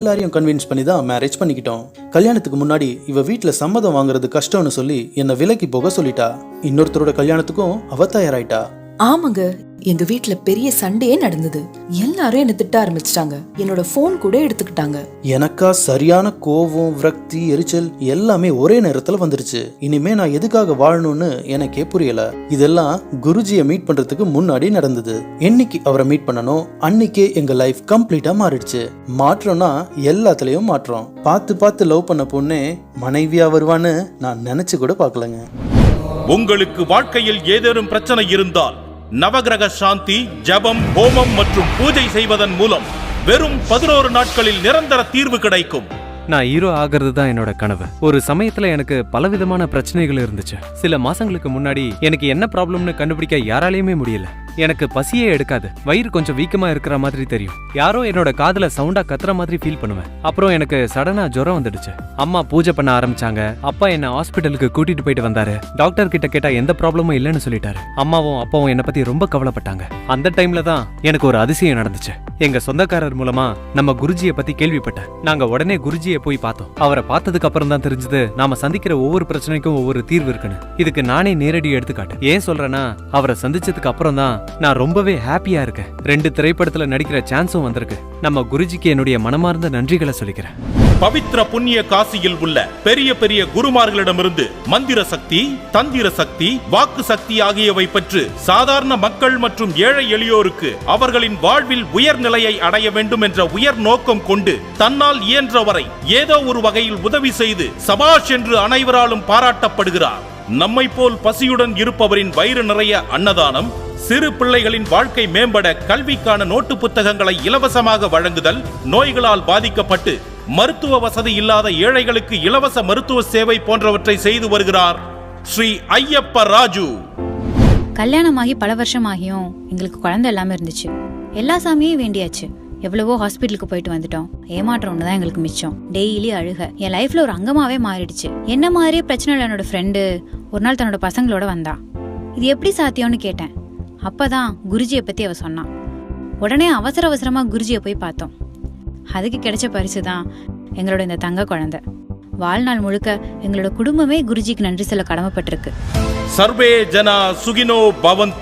எல்லாரையும் கன்வின்ஸ் பண்ணி தான் மேரேஜ் பண்ணிக்கிட்டோம். கல்யாணத்துக்கு முன்னாடி இவ வீட்டுல சம்மதம் வாங்குறது கஷ்டம்னு சொல்லி என்ன விலக்கி போக சொல்லிட்டா. இன்னொருத்தரோட கல்யாணத்துக்கும் அவ தயாராயிட்டா. ஆமாங்க, எங்க வீட்ல பெரிய சண்டையே நடந்தது. எல்லாரும் என்ன திட்ட ஆரம்பிச்சிட்டாங்க. என்னோட போன் கூட எடுத்துக்கிட்டாங்க. எனக்கா சரியான கோவம், விரக்தி, எரிச்சல் எல்லாமே ஒரே நேரத்துல வந்துருச்சு. இனிமே நான் எதுக்காக வாழணும்னு எனக்கே புரியல. இதெல்லாம் குருஜியை மீட் பண்றதுக்கு முன்னாடி நடந்தது. என்னைக்கு அவரை மீட் பண்ணணும் அன்னைக்கே எங்க லைஃப் கம்ப்ளீட்டா மாறிடுச்சு. மாற்றம்னா எல்லாத்துலயும் மாற்றம். பார்த்து லவ் பண்ண பொண்ணே மனைவியா வருவான்னு நான் நினைச்சு கூட பார்க்கலங்க. உங்களுக்கு வாழ்க்கையில் ஏதேனும் பிரச்சனை இருந்தால் நவகிரக சாந்தி, ஜபம், ஹோமம் மற்றும் பூஜை செய்வதன் மூலம் வெறும் 11 நாட்களில் நிரந்தர தீர்வு கிடைக்கும். நான் ஹீரோ ஆகிறது தான் என்னோட கனவு. ஒரு சமயத்துல எனக்கு பலவிதமான பிரச்சனைகள் இருந்துச்சு. சில மாசங்களுக்கு முன்னாடி எனக்கு என்ன ப்ராப்ளம்னு கண்டுபிடிக்க யாராலையுமே முடியல. எனக்கு பசியே எடுக்காது. வயிறு கொஞ்சம் வீக்கமா இருக்கிற மாதிரி தெரியும். யாரோ என்னோட காதுல சவுண்டா கத்துற மாதிரி ஃபீல் பண்ணுவேன். அப்புறம் எனக்கு சடனா ஜுரம் வந்துடுச்சு. அம்மா பூஜை பண்ண ஆரம்பிச்சாங்க. அப்பா என்ன ஹாஸ்பிட்டலுக்கு கூட்டிட்டு போயிட்டு வந்தாரு. டாக்டர் கிட்ட கேட்டா எந்த ப்ராப்ளமும் இல்லைன்னு சொல்லிட்டாரு. அம்மாவும் அப்பாவும் என்ன பத்தி ரொம்ப கவலைப்பட்டாங்க. அந்த டைம்ல தான் எனக்கு ஒரு அதிசயம் நடந்துச்சு. எங்க சொந்தக்காரர் மூலமா நம்ம குருஜியை பத்தி கேள்விப்பட்டேன். நாங்க உடனே குருஜியை போய் பார்த்தோம். அவரை பார்த்ததுக்கு அப்புறம் தான் தெரிஞ்சது நாம சந்திக்கிற ஒவ்வொரு பிரச்சனைக்கும் ஒவ்வொரு தீர்வு இருக்குன்னு. இதுக்கு நானே நேரடி எடுத்துக்காட்டு. ஏன் சொல்றேன்னா, அவரை சந்திச்சதுக்கு அப்புறம் தான் நான் ரொம்பவே ஹாப்பியா இருக்கேன். 2 திரைப்படத்துல நடிக்கிற சான்ஸும் வந்திருக்கு. நம்ம குருஜிக்கு என்னுடைய மனமார்ந்த நன்றிகளை சொல்லிக்கிறேன். பவித்ர புண்ணிய காசியில் உள்ள பெரிய பெரிய குருமார்களிடமிருந்து மந்திர சக்தி, தந்திர சக்தி, வாக்கு சக்தி ஆகியவை பெற்று சாதாரண மக்கள் மற்றும் ஏழை எளியோருக்கு அவர்களின் வாழ்வில் உயர்நிலையை அடைய வேண்டும் என்ற உயர் நோக்கம் கொண்டு தன்னால் இயன்றவரை ஏதோ ஒரு வகையில் உதவி செய்து சபாஷ் என்று அனைவராலும் பாராட்டப்படுகிறார். நம்மை போல் பசியுடன் இருப்பவரின் வயிறு நிறைய அன்னதானம், சிறு பிள்ளைகளின் வாழ்க்கை மேம்பட கல்விக்கான நோட்டு புத்தகங்களை இலவசமாக வழங்குதல், நோய்களால் பாதிக்கப்பட்டு மருத்துவ வசதி இல்லாத ஏழைகளுக்கு இலவச மருத்துவ சேவை போன்றவற்றை செய்து வருகிறார் ஸ்ரீ ஐயப்ப ராஜு. கல்யாணமாகி பல வருஷம் ஆகியும் எங்களுக்கு குழந்தை எல்லாமே இருந்துச்சு. எல்லா சாமியும் வேண்டியாச்சு. எவ்வளவோ ஹாஸ்பிட்டலுக்கு போயிட்டு வந்துட்டோம். ஏமாற்றம் ஒண்ணுதான் எங்களுக்கு மிச்சம். டெய்லி அழுக என் லைஃப்ல ஒரு அங்கமாவே மாறிடுச்சு. என்ன மாதிரியே பிரச்சனை இல்லை. என்னோட ஃப்ரெண்டு ஒரு நாள் தன்னோட பசங்களோட வந்தா. இது எப்படி சாத்தியம்னு கேட்டேன். அப்பதான் குருஜியை பத்தி அவ சொன்னான். உடனே அவசரமா குருஜியை போய் பார்த்தோம். அதுக்கு கிடைச்ச பரிசு தான் எங்களோட இந்த தங்க குழந்தை. வாழ்நாள் முழுக்க எங்களோட குடும்பமே குருஜிக்கு நன்றி சொல்ல கடமைப்பட்டிருக்கு. சர்வே ஜனா சுகினோ பவந்து.